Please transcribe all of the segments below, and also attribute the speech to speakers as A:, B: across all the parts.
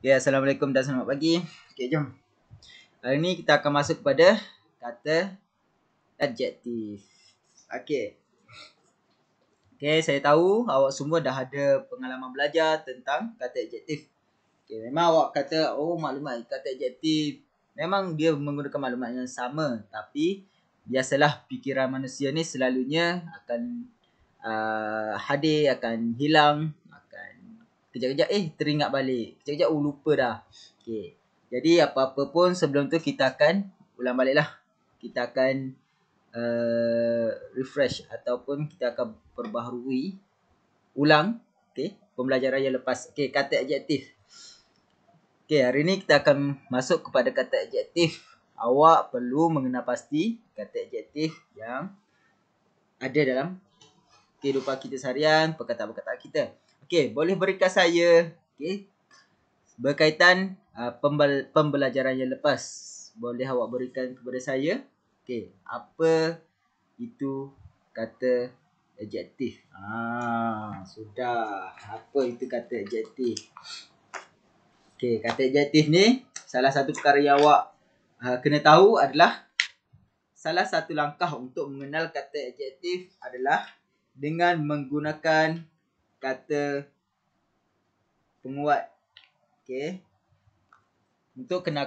A: Okay, Assalamualaikum dan selamat pagi. Okay, jom. Hari ni kita akan masuk kepada kata adjektif. Okay. Okay, saya tahu awak semua dah ada pengalaman belajar tentang kata adjektif. Okay, memang awak kata, maklumat kata adjektif. Memang dia menggunakan maklumat yang sama. Tapi, biasalah fikiran manusia ni selalunya akan hadir, akan hilang, kejap-kejap teringat balik, kejap-kejap lupa dah. Okay. Jadi apa-apa pun sebelum tu kita akan ulang balik lah. Kita akan refresh ataupun kita akan perbaharui ulang pembelajaran yang lepas. Kata adjektif. Hari ni kita akan masuk kepada kata adjektif. Awak perlu mengenal pasti kata adjektif yang ada dalam kehidupan kita seharian, perkataan-perkataan kita. Boleh berikan saya berkaitan pembelajaran yang lepas. Boleh awak berikan kepada saya. Apa itu kata adjektif? Sudah. Apa itu kata adjektif? Kata adjektif ni salah satu perkara yang awak kena tahu adalah salah satu langkah untuk mengenal kata adjektif adalah dengan menggunakan kata penguat. Untuk kena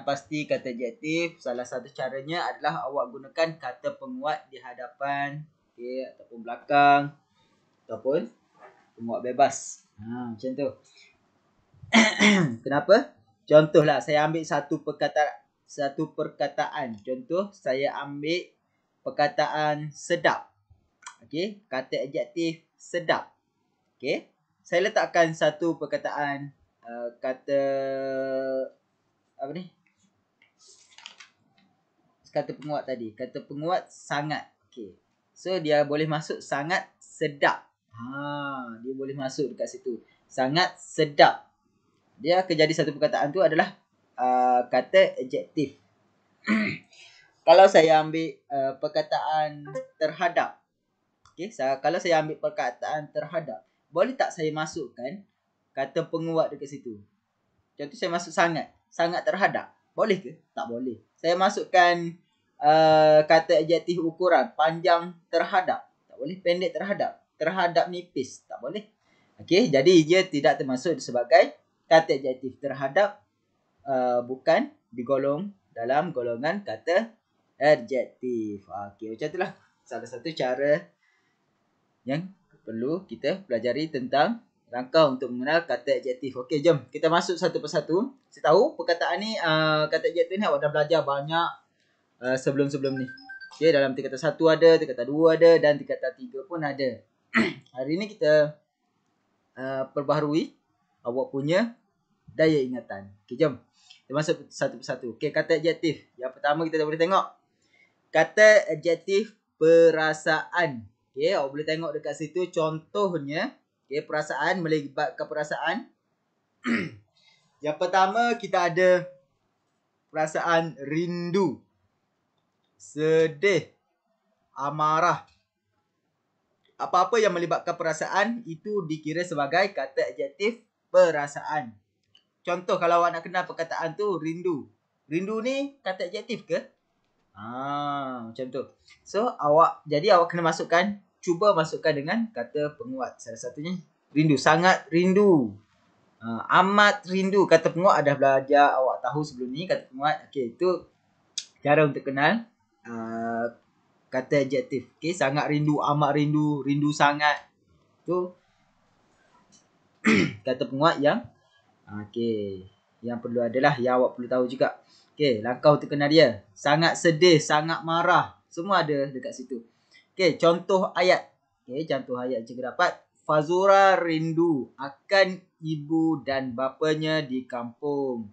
A: pasti kata adjektif, salah satu caranya adalah awak gunakan kata penguat di hadapan, ataupun belakang, ataupun penguat bebas. Macam tu. Kenapa? Contohlah, saya ambil satu perkataan. Contoh, saya ambil perkataan sedap. Kata adjektif sedap. Saya letakkan satu perkataan kata penguat tadi. Kata penguat sangat. So dia boleh masuk sangat sedap. Dia boleh masuk dekat situ. Sangat sedap. Dia akan jadi satu perkataan tu adalah kata adjektif. Kalau saya ambil perkataan terhadap. Kalau saya ambil perkataan terhadap, boleh tak saya masukkan kata penguat dekat situ? Contoh saya masuk sangat. Sangat terhadap. Boleh ke? Tak boleh. Saya masukkan kata adjektif ukuran. Panjang terhadap. Tak boleh. Pendek terhadap. Terhadap nipis. Tak boleh. Jadi dia tidak termasuk sebagai kata adjektif. Terhadap bukan digolong dalam golongan kata adjektif. Macam itulah salah satu cara yang perlu kita pelajari tentang rangka untuk mengenal kata adjektif. Jom kita masuk satu persatu. Saya tahu perkataan ni, kata adjektif ni awak dah belajar banyak sebelum-sebelum ni. Dalam tingkatan 1 ada, tingkatan 2 ada dan tingkatan 3 pun ada. Hari ni kita perbaharui awak punya daya ingatan. Jom kita masuk satu persatu. Kata adjektif. Yang pertama kita boleh tengok kata adjektif perasaan. Awak boleh tengok dekat situ contohnya. Perasaan, melibatkan perasaan. Yang pertama kita ada perasaan rindu, sedih, amarah. Apa-apa yang melibatkan perasaan itu dikira sebagai kata adjektif perasaan. Contoh kalau awak nak kenal perkataan tu rindu. Rindu ni kata adjektif ke? Macam tu. So jadi awak kena cuba masukkan dengan kata penguat. Salah satunya rindu, sangat rindu, amat rindu. Kata penguat ada belajar, awak tahu sebelum ni kata penguat. Itu cara untuk kenal kata adjektif. Sangat rindu, amat rindu, rindu sangat. Itu kata penguat yang yang perlu adalah yang awak perlu tahu juga. Langkah untuk kenal dia. Sangat sedih, sangat marah. Semua ada dekat situ. Contoh ayat. Contoh ayat juga dapat. Fazura rindu akan ibu dan bapanya di kampung.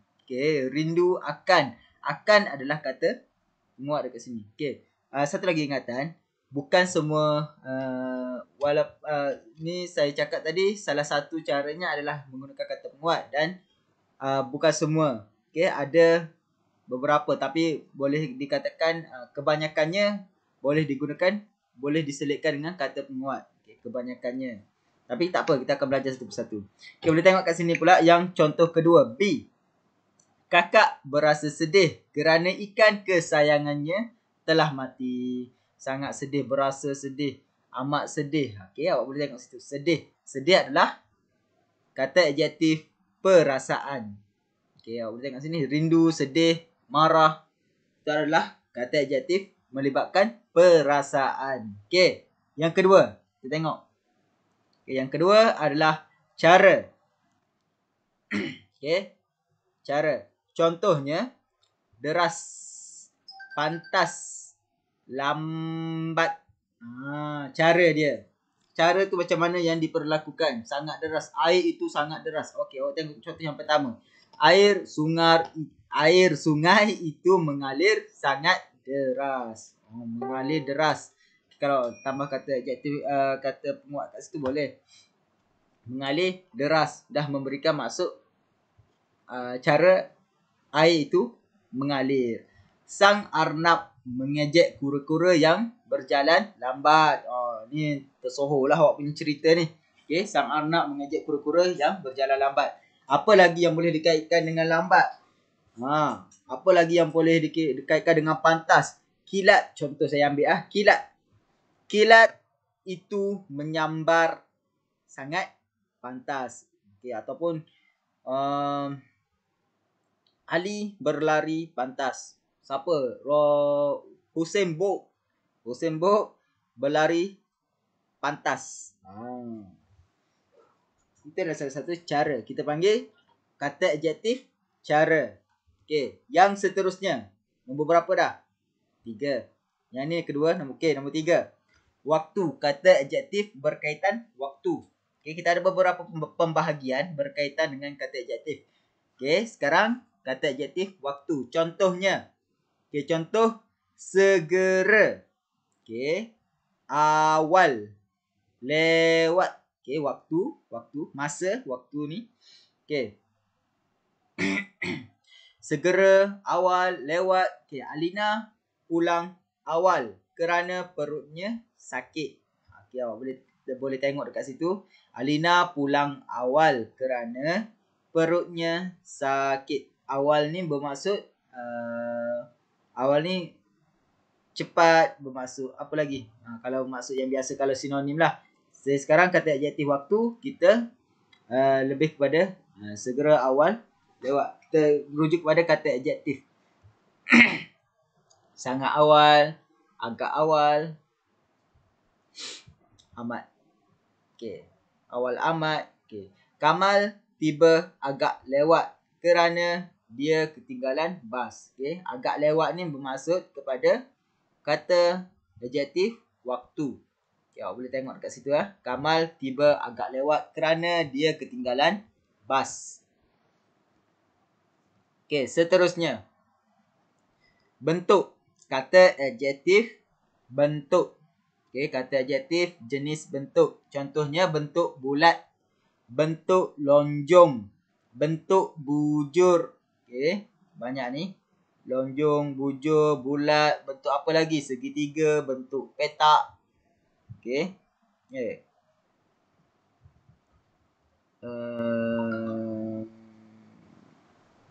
A: Rindu akan. Akan adalah kata penguat dekat sini. Satu lagi ingatan. Bukan semua ni saya cakap tadi, salah satu caranya adalah menggunakan kata penguat dan bukan semua. Ada beberapa tapi boleh dikatakan kebanyakannya boleh digunakan, boleh diselitkan dengan kata penguat. Kebanyakannya. Tapi tak apa, kita akan belajar satu persatu. Okay, boleh tengok kat sini pula yang contoh kedua, B. Kakak berasa sedih kerana ikan kesayangannya telah mati. Sangat sedih, berasa sedih, amat sedih. Okey, awak boleh tengok situ. Sedih. Sedih adalah kata adjektif perasaan. Okey, awak boleh tengok sini. Rindu, sedih, marah. Itu adalah kata adjektif melibatkan perasaan. Okey, yang kedua. Kita tengok. Okay, yang kedua adalah cara. Okey, cara. Contohnya, deras, pantas, lambat. Cara dia. Cara tu macam mana yang diperlakukan. Sangat deras. Air itu sangat deras. Okey, awak tengok contoh yang pertama. Air sungai itu mengalir sangat deras. Mengalir deras. Kalau tambah kata adjektif, kata penguat kat situ boleh. Mengalir deras. Dah memberikan maksud cara air itu mengalir. Sang arnab mengejek kura-kura yang berjalan lambat. Ni tersohor lah awak punya cerita ni. Okay, sang arnab mengejek kura-kura yang berjalan lambat. Apa lagi yang boleh dikaitkan dengan lambat? Apa lagi yang boleh dikaitkan dengan pantas? Kilat, contoh saya ambil kilat. Kilat itu menyambar sangat pantas. Okay, ataupun Ali berlari pantas. Siapa? Usain Bolt. Usain Bolt berlari pantas. Itu adalah salah satu cara. Kita panggil kata adjektif cara. Okey, yang seterusnya. Nombor berapa dah? 3. Yang ni kedua, nombor 3. Waktu. Kata adjektif berkaitan waktu. Okey, kita ada beberapa pembahagian berkaitan dengan kata adjektif. Okey, sekarang kata adjektif waktu. Contohnya. Okey, contoh segera. Okey. Awal. Lewat. Okey, waktu, masa, waktu ni. Okey. Segera, awal, lewat. Okey, Alina pulang awal kerana perutnya sakit. Okey, awak boleh tengok dekat situ. Alina pulang awal kerana perutnya sakit. Awal ni bermaksud awal ni cepat, bermaksud apa lagi? Kalau maksud yang biasa, kalau sinonim lah. Sekarang kata adjektif waktu kita lebih kepada segera, awal, lewat. Kita merujuk kepada kata adjektif. Sangat awal, agak awal, amat. Okey. Awal amat. Okey. Kamal tiba agak lewat kerana dia ketinggalan bas. Okey. Agak lewat ni bermaksud kepada kata adjektif waktu. Okay, awak boleh tengok dekat situ Kamal tiba agak lewat kerana dia ketinggalan bas. Okey, seterusnya. Bentuk. Kata adjektif bentuk. Okey, kata adjektif jenis bentuk. Contohnya bentuk bulat, bentuk lonjong, bentuk bujur. Okey, banyak ni. Lonjong, bujur, bulat, bentuk apa lagi? Segitiga, bentuk petak. Okey.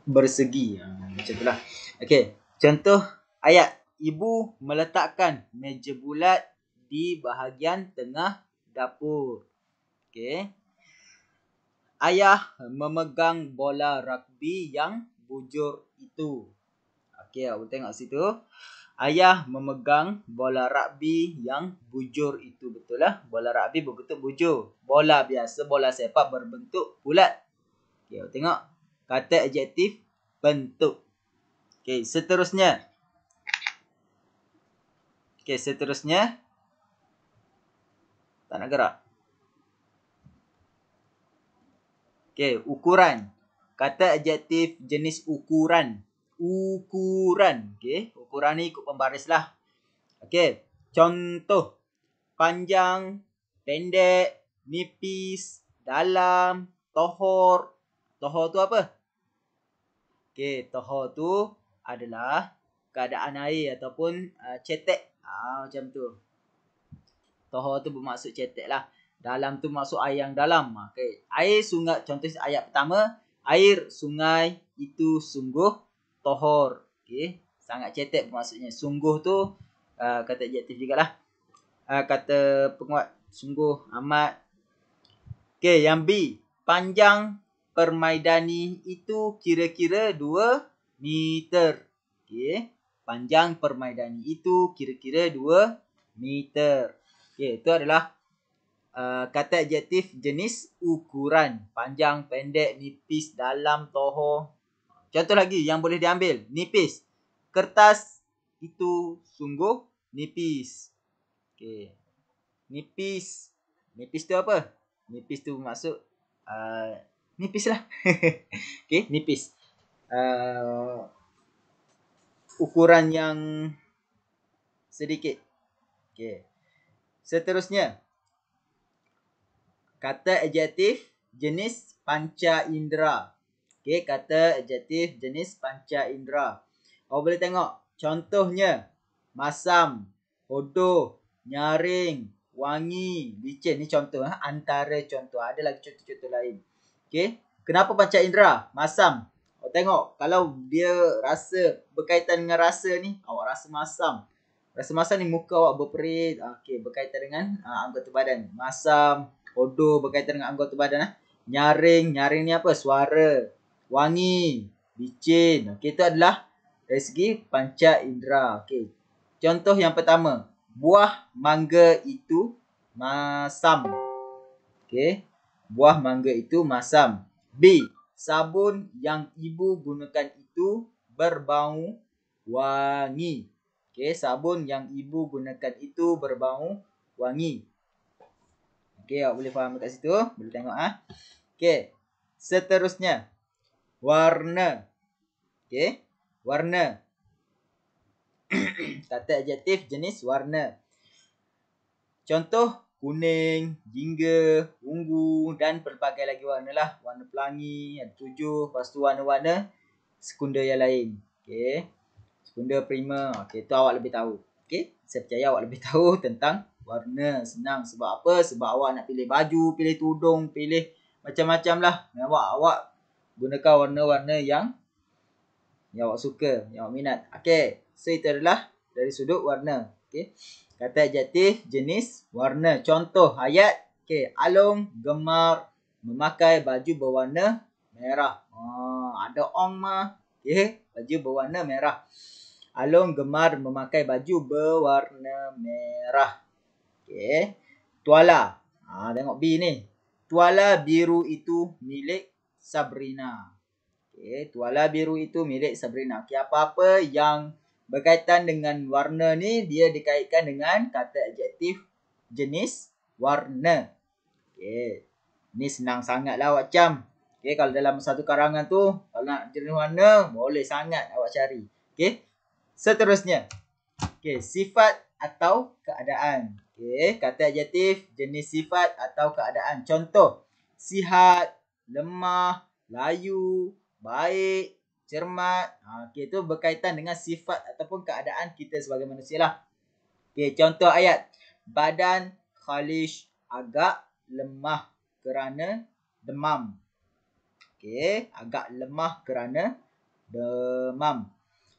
A: Bersegi. Macam itulah. Okey. Contoh ayat. Ibu meletakkan meja bulat di bahagian tengah dapur. Okey. Ayah memegang bola rugby yang bujur itu. Okey, awak tengok situ. Ayah memegang bola rugby yang bujur itu. Betul lah. Bola rugby berbentuk bujur. Bola biasa, bola sepak berbentuk bulat. Okey, awak tengok. Kata adjektif bentuk. Okey, seterusnya. Tak nak gerak. Okey, ukuran. Kata adjektif jenis ukuran. Ukuran. Okey, ukuran ni ikut pembaris lah. Okey, contoh. Panjang, pendek, nipis, dalam, tohor. Tohor tu apa? Okey, tohor tu adalah keadaan air ataupun cetek. Macam tu. Tohor tu bermaksud cetek lah. Dalam tu maksud air yang dalam. Okay. Air sungai, contoh ayat pertama. Air sungai itu sungguh tohor. Okay. Sangat cetek maksudnya. Sungguh tu kata adjektif jugalah. Kata penguat sungguh amat. Okay, yang B. Panjang permaidani itu kira-kira 2 meter. Okay. Panjang permaidani itu kira-kira 2 meter. Okay, itu adalah kata adjektif jenis ukuran. Panjang, pendek, nipis, dalam, tohor. Contoh lagi yang boleh diambil. Nipis. Kertas itu sungguh nipis. Okay. Nipis. Nipis tu apa? Nipis tu maksud nipis lah. Okay, nipis. Ukuran yang sedikit. Okay. Seterusnya. Kata adjektif jenis panca indera. Okay, kata adjektif jenis panca indera. Awak boleh tengok. Contohnya. Masam, hodoh, nyaring, wangi, licin. Ni contoh. Antara contoh. Ada lagi contoh-contoh lain. Okay. Kenapa panca indera? Masam. Awak tengok. Kalau dia rasa berkaitan dengan rasa ni. Awak rasa masam. Rasa masam ni muka awak berperit. Okay, berkaitan dengan anggota badan. Masam. Hodoh berkaitan dengan anggota badan. Nyaring. Nyaring ni apa? Suara. Wangi. Licin. Okay, itu adalah dari segi panca indera. Okay. Contoh yang pertama. Buah mangga itu masam. Okay. Buah mangga itu masam. B. Sabun yang ibu gunakan itu berbau wangi. Okay. Sabun yang ibu gunakan itu berbau wangi. Okay, awak boleh faham kat situ. Boleh tengok. Okay. Seterusnya. Warna. Okay. Warna. Kata adjektif jenis warna. Contoh. Kuning, jingga, ungu dan pelbagai lagi warna lah. Warna pelangi, ada 7. Lepas tu warna-warna sekunda yang lain. Okay. Sekunda prima. Okay, tu awak lebih tahu. Okay. Saya percaya awak lebih tahu tentang warna. Senang. Sebab apa? Sebab awak nak pilih baju, pilih tudung, pilih macam-macam lah. Awak gunakan warna-warna yang awak suka, yang awak minat. Okay. So, itu adalah dari sudut warna. Okay. Kata adjektif jenis warna. Contoh ayat. Okay. Along gemar memakai baju berwarna merah. Ada ong mah. Okay. Baju berwarna merah. Along gemar memakai baju berwarna merah. Okay. Tuala. Tengok B ni. Tuala biru itu milik Sabrina. Okay. Tuala biru itu milik Sabrina. Okay. Apa-apa yang berkaitan dengan warna ni, dia dikaitkan dengan kata adjektif jenis warna. Okay. Ni senang sangat lah awak cam. Okay. Kalau dalam satu karangan tu, kalau nak jenis warna, boleh sangat awak cari. Okay. Seterusnya. Okay. Sifat atau keadaan. Okay. Kata adjektif jenis sifat atau keadaan. Contoh. Sihat, lemah, layu, baik, cermat. Okay. Itu berkaitan dengan sifat ataupun keadaan kita sebagai manusia lah. Okay. Contoh ayat. Badan Khalish agak lemah kerana demam. Okay. Agak lemah kerana demam.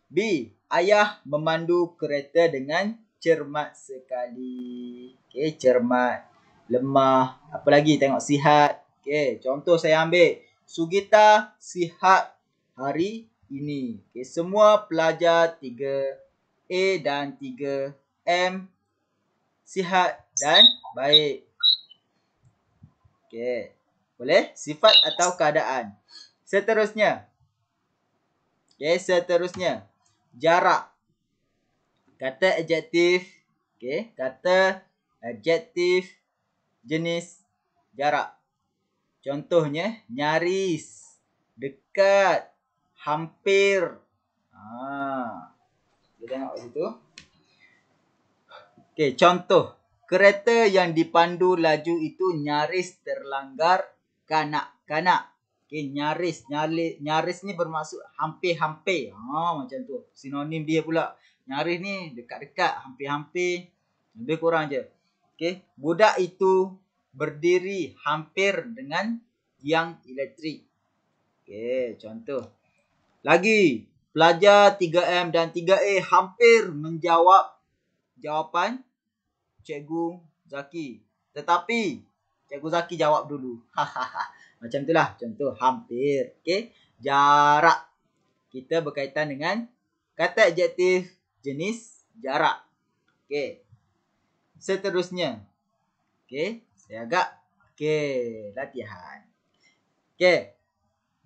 A: B. Ayah memandu kereta dengan cermat sekali. Okay. Cermat, lemah. Apa lagi? Tengok sihat. Okay. Contoh saya ambil. Sugita sihat hari ini. Okay. Semua pelajar 3A dan 3M sihat dan baik. Okay. Boleh? Sifat atau keadaan. Seterusnya. Okay. Seterusnya. Jarak. Kata adjektif. Okay. Kata adjektif jenis jarak. Contohnya. Nyaris. Dekat. Hampir. Kita tengok situ. Okay. Contoh. Kereta yang dipandu laju itu nyaris terlanggar kanak-kanak. Okay, nyaris. Nyaris ni bermaksud hampir-hampir. Macam tu. Sinonim dia pula. Nyaris ni dekat-dekat. Hampir-hampir. Lebih kurang je. Okay. Budak itu berdiri hampir dengan tiang elektrik. Okey, contoh. Lagi, pelajar 3M dan 3A hampir menjawab jawapan Cikgu Zaki. Tetapi Cikgu Zaki jawab dulu. Macam itulah contoh hampir. Okey, jarak. Kita berkaitan dengan kata adjektif jenis jarak. Okey. Seterusnya. Okey, saya agak latihan. Okey.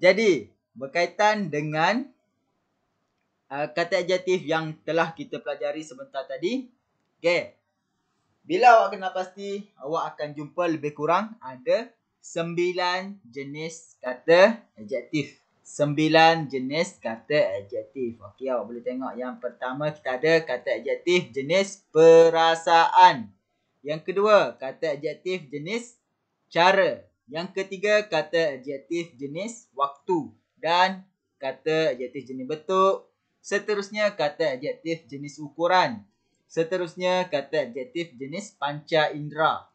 A: Jadi, berkaitan dengan kata adjektif yang telah kita pelajari sebentar tadi. Okey. Bila awak kena pasti, awak akan jumpa lebih kurang ada 9 jenis kata adjektif. 9 jenis kata adjektif. Okey, awak boleh tengok yang pertama kita ada kata adjektif jenis perasaan. Yang kedua, kata adjektif jenis cara. Yang ketiga, kata adjektif jenis waktu. Dan kata adjektif jenis bentuk. Seterusnya, kata adjektif jenis ukuran. Seterusnya, kata adjektif jenis panca indera.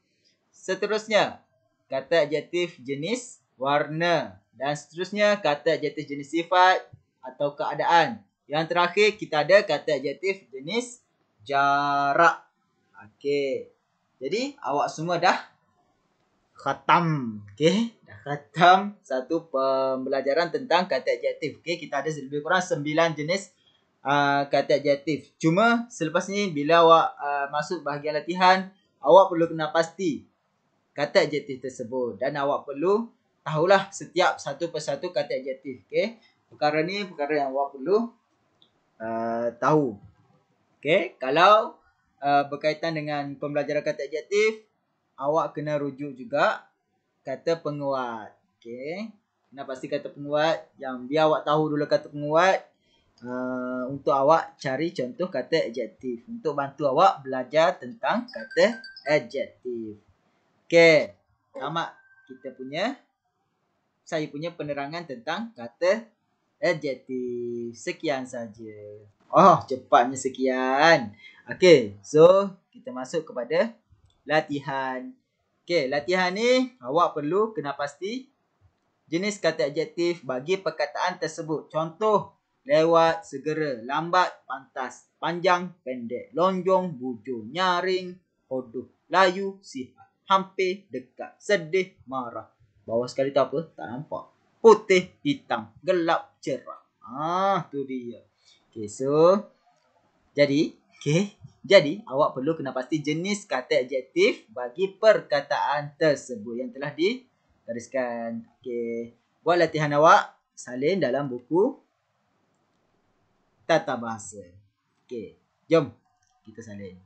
A: Seterusnya, kata adjektif jenis warna. Dan seterusnya, kata adjektif jenis sifat atau keadaan. Yang terakhir, kita ada kata adjektif jenis jarak. Okey. Jadi, awak semua dah khatam. Okey, dah khatam satu pembelajaran tentang kata adjektif. Okey, kita ada lebih kurang 9 jenis kata adjektif. Cuma selepas ni bila awak masuk bahagian latihan, awak perlu kena pasti kata adjektif tersebut dan awak perlu tahulah setiap satu persatu kata adjektif. Okey, perkara ni perkara yang awak perlu tahu. Okey, kalau berkaitan dengan pembelajaran kata adjektif, awak kena rujuk juga kata penguat. Okey, kena pasti kata penguat yang biar awak tahu dulu kata penguat. Untuk awak cari contoh kata adjektif untuk bantu awak belajar tentang kata adjektif. Okey, tamat saya punya penerangan tentang kata adjektif. Sekian saja. Oh, cepatnya sekian. Okey, so kita masuk kepada latihan. Okey, latihan ni awak perlu kena pasti jenis kata adjektif bagi perkataan tersebut. Contoh, lewat, segera, lambat, pantas, panjang, pendek, lonjong, bujur, nyaring, hodoh, layu, sihat, hampir, dekat, sedih, marah. Bawah sekali tu apa? Tak nampak. Putih, hitam, gelap, cerah. Tu dia. Okay, so jadi awak perlu kena pasti jenis kata adjektif bagi perkataan tersebut yang telah digariskan. Okay, buat latihan awak salin dalam buku tata bahasa. Okey, jom kita salin.